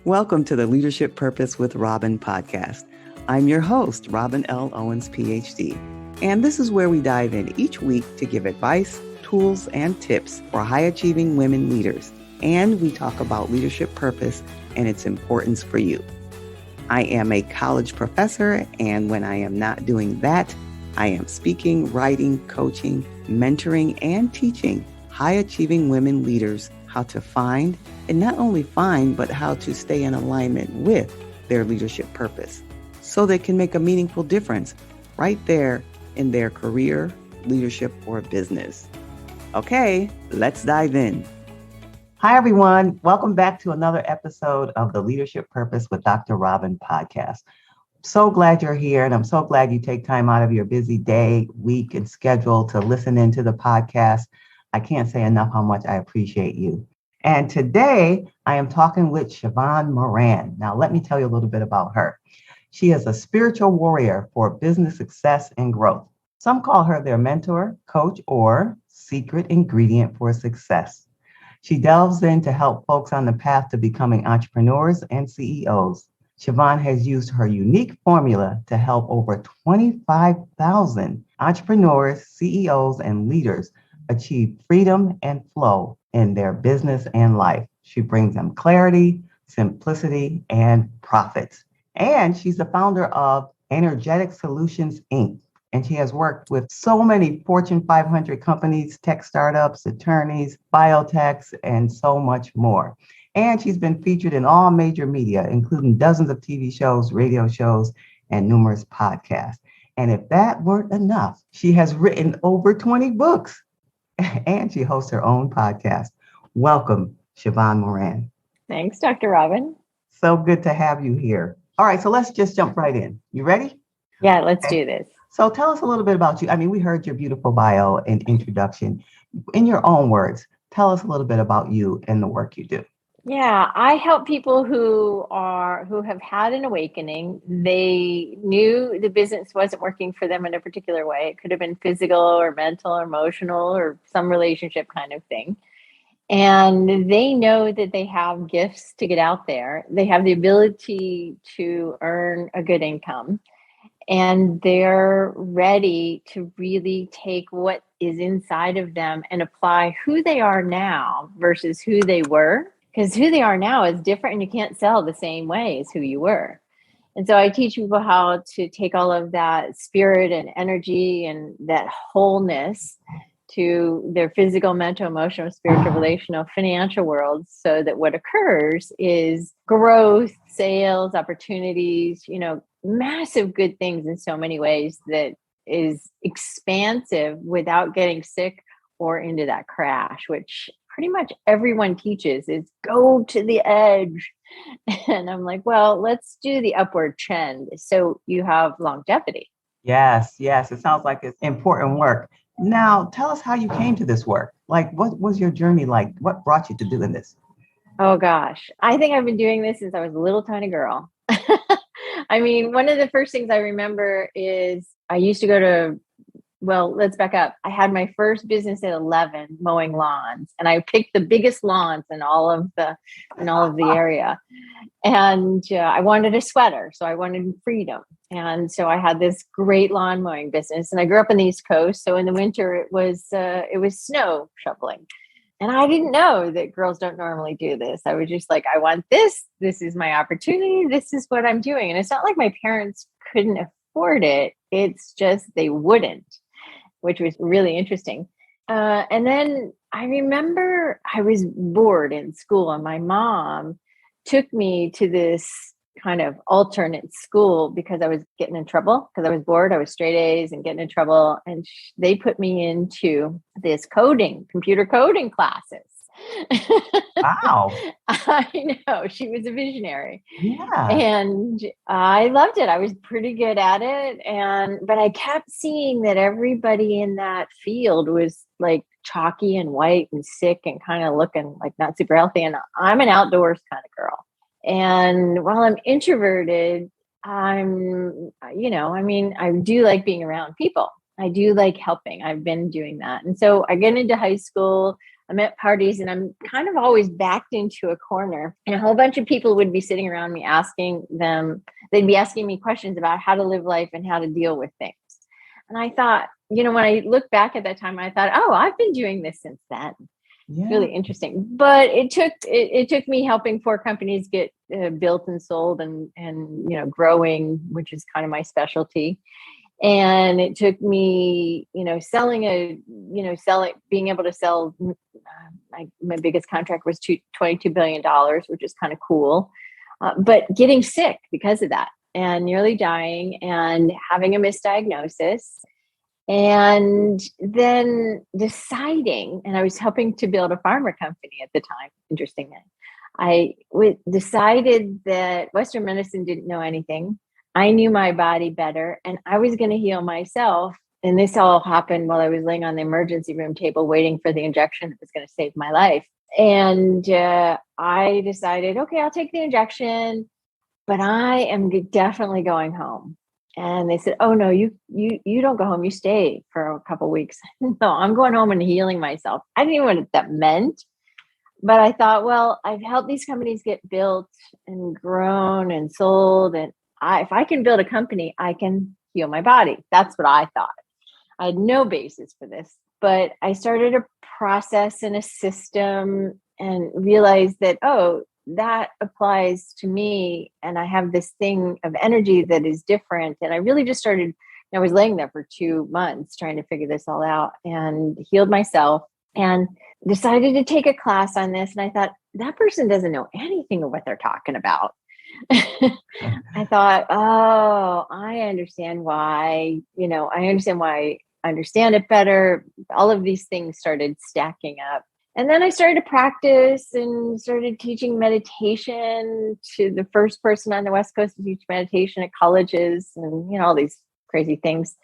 Welcome to the Leadership Purpose with Robin podcast. I'm your host, Robin L. Owens, PhD, and this is where we dive in each week to give advice, tools, and tips for high-achieving women leaders, and we talk about leadership purpose and its importance for you. I am a college professor, and when I am not doing that, I am speaking, writing, coaching, mentoring, and teaching high-achieving women leaders how to find, and not only find, but how to stay in alignment with their leadership purpose so they can make a meaningful difference right there in their career, leadership, or business. Okay, let's dive in. Hi, everyone. Welcome back to another episode of the Leadership Purpose with Dr. Robin podcast. So glad you're here, and I'm so glad you take time out of your busy day, week, and schedule to listen into the podcast. I can't say enough how much I appreciate you. And today I am talking with Sheevaun Moran. Now, let me tell you a little bit about her. She is a spiritual warrior for business success and growth. Some call her their mentor, coach, or secret ingredient for success. She delves in to help folks on the path to becoming entrepreneurs and CEOs. Sheevaun has used her unique formula to help over 25,000 entrepreneurs, CEOs, and leaders achieve freedom and flow in their business and life. She brings them clarity, simplicity, and profits. And she's the founder of Energetic Solutions, Inc. And she has worked with so many Fortune 500 companies, tech startups, attorneys, biotechs, and so much more. And she's been featured in all major media, including dozens of TV shows, radio shows, and numerous podcasts. And if that weren't enough, she has written over 20 books. And she hosts her own podcast. Welcome, Sheevaun Moran. Thanks, Dr. Robin. So good to have you here. All right, so let's just jump right in. You ready? Yeah, let's do this. So tell us a little bit about you. I mean, we heard your beautiful bio and introduction. In your own words, tell us a little bit about you and the work you do. Yeah, I help people who have had an awakening. They knew the business wasn't working for them in a particular way. It could have been physical or mental or emotional or some relationship kind of thing. And they know that they have gifts to get out there. They have the ability to earn a good income. And they're ready to really take what is inside of them and apply who they are now versus who they were. Because who they are now is different and you can't sell the same way as who you were. And so I teach people how to take all of that spirit and energy and that wholeness to their physical, mental, emotional, spiritual, relational, financial worlds so that what occurs is growth, sales, opportunities, massive good things in so many ways that is expansive without getting sick or into that crash, which pretty much everyone teaches is go to the edge. And I'm like, well, let's do the upward trend so you have longevity. Yes. It sounds like it's important work. Now, tell us how you came to this work. Like, what was your journey like? What brought you to doing this? Oh, gosh. I think I've been doing this since I was a little tiny girl. I mean, one of the first things I remember is I used to go to, well, let's back up. I had my first business at 11 mowing lawns, and I picked the biggest lawns in all of the area. And I wanted a sweater, so I wanted freedom. And so I had this great lawn mowing business, and I grew up on the East Coast. So in the winter, it was snow shoveling. And I didn't know that girls don't normally do this. I was just like, I want this. This is my opportunity. This is what I'm doing. And it's not like my parents couldn't afford it. It's just they wouldn't, which was really interesting. And then I remember I was bored in school, and my mom took me to this kind of alternate school because I was getting in trouble because I was bored. I was straight A's and getting in trouble. And they put me into this computer coding classes. Wow. I know, she was a visionary. Yeah. And I loved it. I was pretty good at it. But I kept seeing that everybody in that field was like chalky and white and sick and kind of looking like not super healthy. And I'm an outdoors kind of girl. And while I'm introverted, I do like being around people. I do like helping. I've been doing that. And so I get into high school. I'm at parties and I'm kind of always backed into a corner, and a whole bunch of people would be sitting around me they'd be asking me questions about how to live life and how to deal with things. And I thought, when I look back at that time, I thought, oh, I've been doing this since then. Yeah. It's really interesting. But it took me helping 4 companies get built and sold and growing, which is kind of my specialty. And it took me, being able to sell. My biggest contract was $22 billion, which is kind of cool. But getting sick because of that, and nearly dying, and having a misdiagnosis, and then deciding, and I was helping to build a pharma company at the time, interestingly. I decided that Western medicine didn't know anything. I knew my body better, and I was going to heal myself. And this all happened while I was laying on the emergency room table waiting for the injection that was going to save my life. And I decided, okay, I'll take the injection, but I am definitely going home. And they said, oh, no, you don't go home. You stay for a couple of weeks. No, I'm going home and healing myself. I didn't even know what that meant. But I thought, well, I've helped these companies get built and grown and sold. And if I can build a company, I can heal my body. That's what I thought. I had no basis for this. But I started a process and a system and realized that, oh, that applies to me. And I have this thing of energy that is different. And I really just started, I was laying there for 2 months trying to figure this all out, and healed myself and decided to take a class on this. And I thought, that person doesn't know anything of what they're talking about. I thought, oh, I understand why, I understand it better. All of these things started stacking up. And then I started to practice and started teaching meditation to the first person on the West Coast to teach meditation at colleges and, all these crazy things,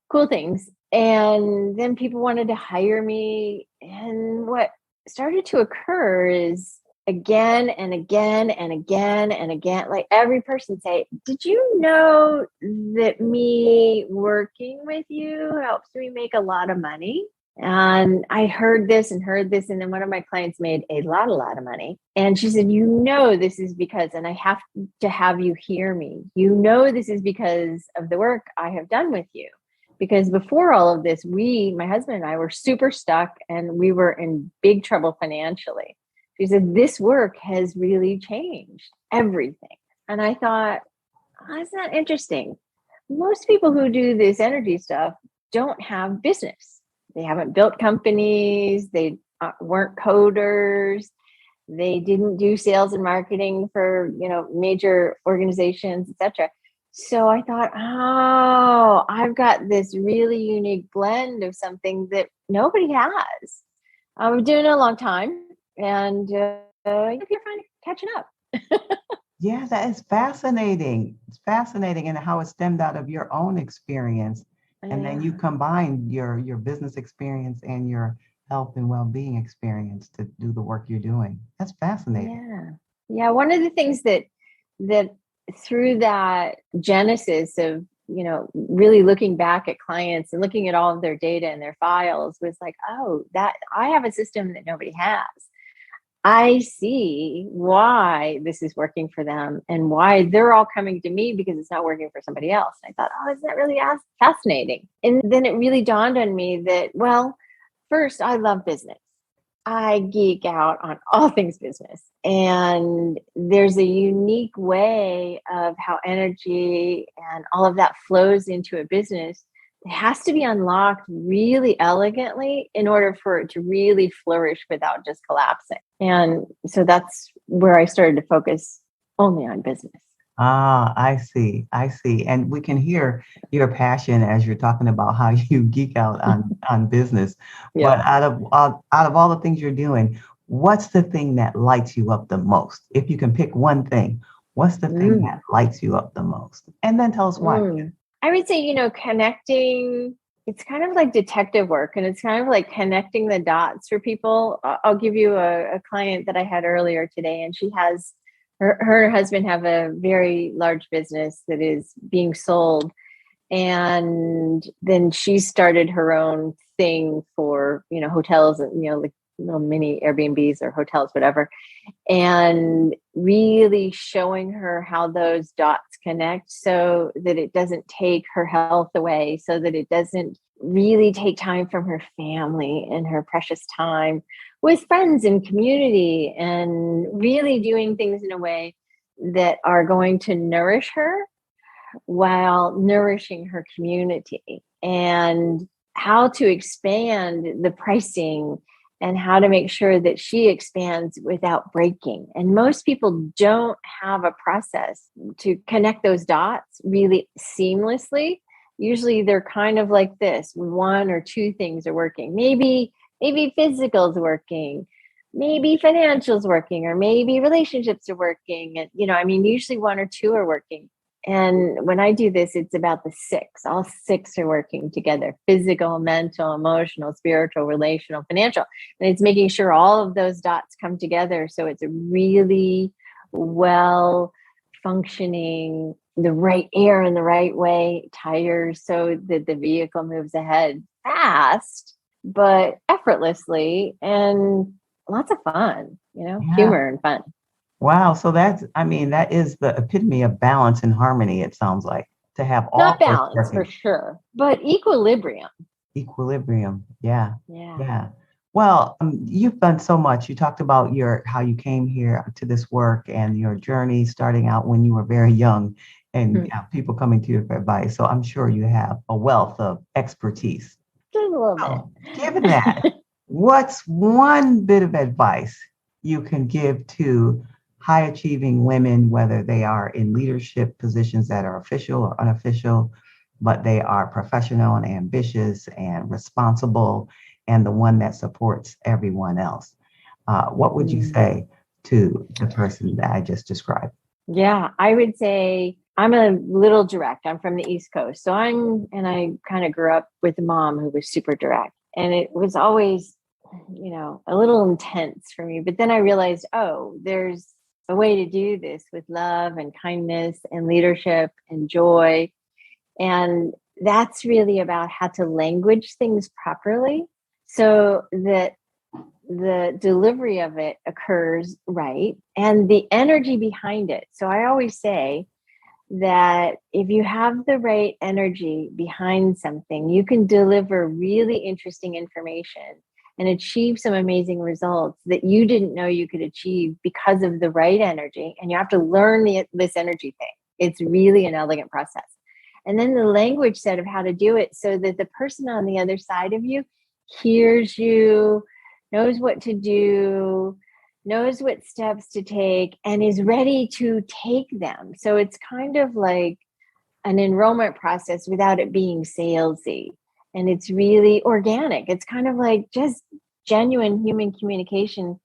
cool things. And then people wanted to hire me. And what started to occur is again and again and again and again, like every person say, did you know that me working with you helps me make a lot of money? And I heard this. And then one of my clients made a lot of money. And she said, this is because, and I have to have you hear me, this is because of the work I have done with you. Because before all of this, my husband and I were super stuck and we were in big trouble financially. She said, this work has really changed everything. And I thought, oh, isn't that interesting? Most people who do this energy stuff don't have business. They haven't built companies. They weren't coders. They didn't do sales and marketing for, major organizations, etc. So I thought, oh, I've got this really unique blend of something that nobody has. I've been doing it a long time, and you're finally catching up. Yeah, that is fascinating. It's fascinating, and how it stemmed out of your own experience. And then you combine your business experience and your health and well-being experience to do the work you're doing. That's fascinating. Yeah. One of the things that through that genesis of, really looking back at clients and looking at all of their data and their files was like, oh, that I have a system that nobody has. I see why this is working for them and why they're all coming to me because it's not working for somebody else. And I thought, oh, isn't that really fascinating? And then it really dawned on me that, well, first, I love business. I geek out on all things business. And there's a unique way of how energy and all of that flows into a business. It has to be unlocked really elegantly in order for it to really flourish without just collapsing. And so that's where I started to focus only on business. Ah, I see. And we can hear your passion as you're talking about how you geek out on business. Yeah. But out of all the things you're doing, what's the thing that lights you up the most? If you can pick one thing, what's the thing that lights you up the most? And then tell us why. I would say, connecting, it's kind of like detective work, and it's kind of like connecting the dots for people. I'll give you a client that I had earlier today, and she has, her and her husband have a very large business that is being sold. And then she started her own thing for, hotels and, little mini Airbnbs or hotels, whatever, and really showing her how those dots connect so that it doesn't take her health away, so that it doesn't really take time from her family and her precious time with friends and community, and really doing things in a way that are going to nourish her while nourishing her community, and how to expand the pricing and how to make sure that she expands without breaking. And most people don't have a process to connect those dots really seamlessly. Usually they're kind of like this: one or two things are working. Maybe physical's working, maybe financial's working, or maybe relationships are working. And, usually one or two are working. And when I do this, it's about the six. All six are working together: physical, mental, emotional, spiritual, relational, financial. And it's making sure all of those dots come together. So it's a really well functioning, the right air in the right way, tires, so that the vehicle moves ahead fast, but effortlessly, and lots of fun, Yeah. humor and fun. Wow. So that is the epitome of balance and harmony, it sounds like, to have all Not those balance working. for sure, but equilibrium. Equilibrium. Yeah. Yeah. Yeah. Well, you've done so much. You talked about how you came here to this work and your journey starting out when you were very young, and people coming to you for advice. So I'm sure you have a wealth of expertise. Just a little So, bit. given that, what's one bit of advice you can give to high achieving women, whether they are in leadership positions that are official or unofficial, but they are professional and ambitious and responsible, and the one that supports everyone else? What would you say to the person that I just described? Yeah, I would say I'm a little direct. I'm from the East Coast. So I kind of grew up with a mom who was super direct. And it was always, a little intense for me. But then I realized, oh, there's a way to do this with love and kindness and leadership and joy. And that's really about how to language things properly so that the delivery of it occurs right, and the energy behind it. So I always say that if you have the right energy behind something, you can deliver really interesting information and achieve some amazing results that you didn't know you could achieve because of the right energy. And you have to learn this energy thing. It's really an elegant process. And then the language set of how to do it so that the person on the other side of you hears you, knows what to do, knows what steps to take, and is ready to take them. So it's kind of like an enrollment process without it being salesy. And it's really organic. It's kind of like just genuine human communication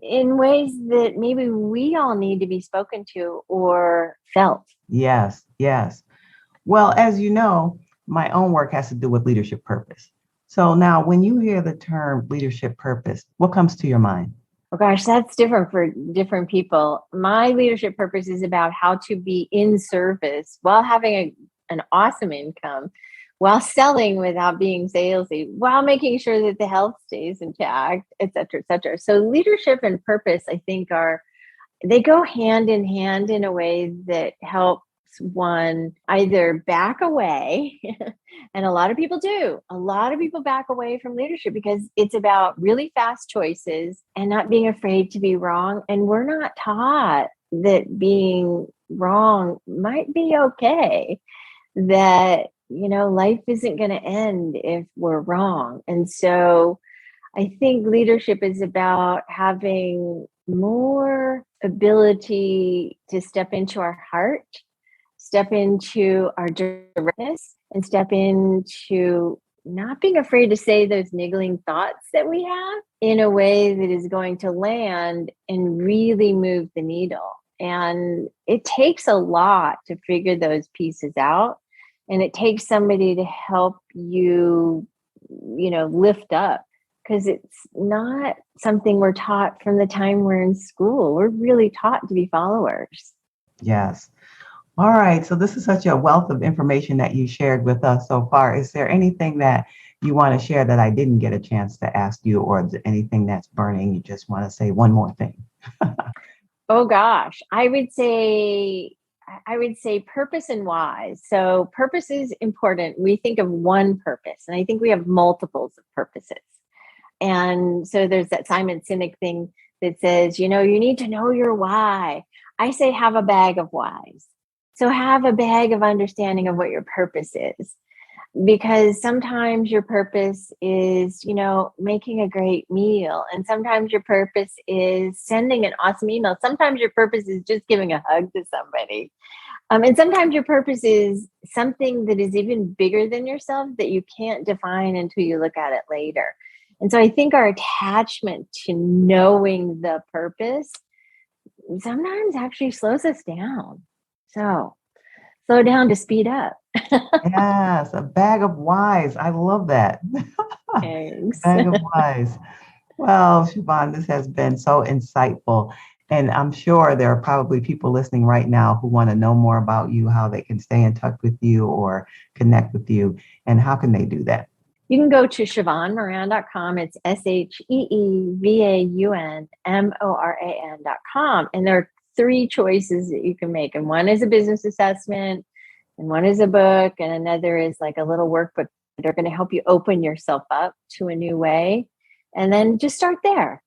in ways that maybe we all need to be spoken to or felt. Yes, yes. Well, as you know, my own work has to do with leadership purpose. So now when you hear the term leadership purpose, what comes to your mind? Oh gosh, that's different for different people. My leadership purpose is about how to be in service while having an awesome income, while selling without being salesy, while making sure that the health stays intact, et cetera, et cetera. So leadership and purpose, I think, they go hand in hand in a way that helps one either back away, and a lot of people do. A lot of people back away from leadership because it's about really fast choices and not being afraid to be wrong. And we're not taught that being wrong might be okay, that, life isn't going to end if we're wrong. And so I think leadership is about having more ability to step into our heart, step into our directness, and step into not being afraid to say those niggling thoughts that we have in a way that is going to land and really move the needle. And it takes a lot to figure those pieces out. And it takes somebody to help you, lift up, because it's not something we're taught from the time we're in school. We're really taught to be followers. Yes. All right. So this is such a wealth of information that you shared with us so far. Is there anything that you want to share that I didn't get a chance to ask you, or is there anything that's burning? You just want to say one more thing. Oh gosh, I would say purpose and why. So purpose is important. We think of one purpose, and I think we have multiples of purposes. And so there's that Simon Sinek thing that says, you need to know your why. I say have a bag of whys. So have a bag of understanding of what your purpose is. Because sometimes your purpose is, making a great meal. And sometimes your purpose is sending an awesome email. Sometimes your purpose is just giving a hug to somebody. And sometimes your purpose is something that is even bigger than yourself that you can't define until you look at it later. And so I think our attachment to knowing the purpose sometimes actually slows us down. So slow down to speed up. Yes, a bag of whys. I love that. Thanks. Bag of whys. Well, Sheevaun, this has been so insightful. And I'm sure there are probably people listening right now who want to know more about you, how they can stay in touch with you or connect with you. And how can they do that? You can go to SheevaunMoran.com. It's SheevaunMoran.com. And there are 3 choices that you can make. And one is a business assessment, and one is a book, and another is like a little workbook that are going to help you open yourself up to a new way. And then just start there.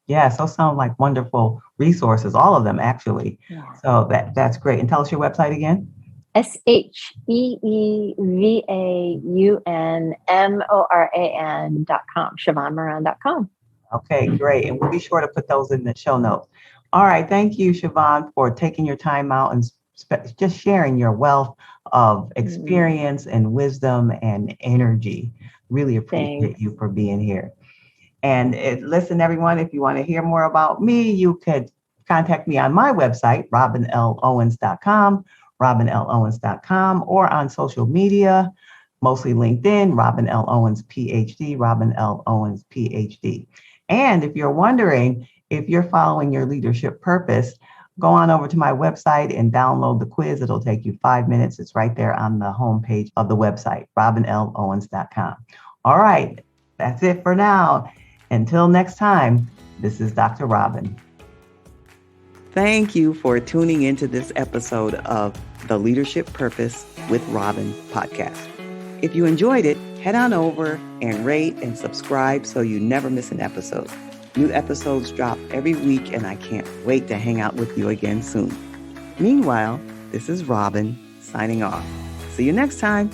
Yes, those sound like wonderful resources, all of them actually. Yeah. So that's great. And tell us your website again. SheevaunMoran.com. SheevaunMoran.com. Okay, great. And we'll be sure to put those in the show notes. All right. Thank you, Sheevaun, for taking your time out and just sharing your wealth of experience and wisdom and energy. Really appreciate you for being here. And listen, everyone, if you want to hear more about me, you could contact me on my website, robinlowens.com, robinlowens.com, or on social media, mostly LinkedIn, Robin L. Owens, PhD, Robin L. Owens, PhD. And if you're wondering if you're following your leadership purpose, go on over to my website and download the quiz. It'll take you 5 minutes. It's right there on the homepage of the website, robinlowens.com. All right, that's it for now. Until next time, this is Dr. Robin. Thank you for tuning into this episode of the Leadership Purpose with Robin podcast. If you enjoyed it, head on over and rate and subscribe so you never miss an episode. New episodes drop every week, and I can't wait to hang out with you again soon. Meanwhile, this is Robin signing off. See you next time.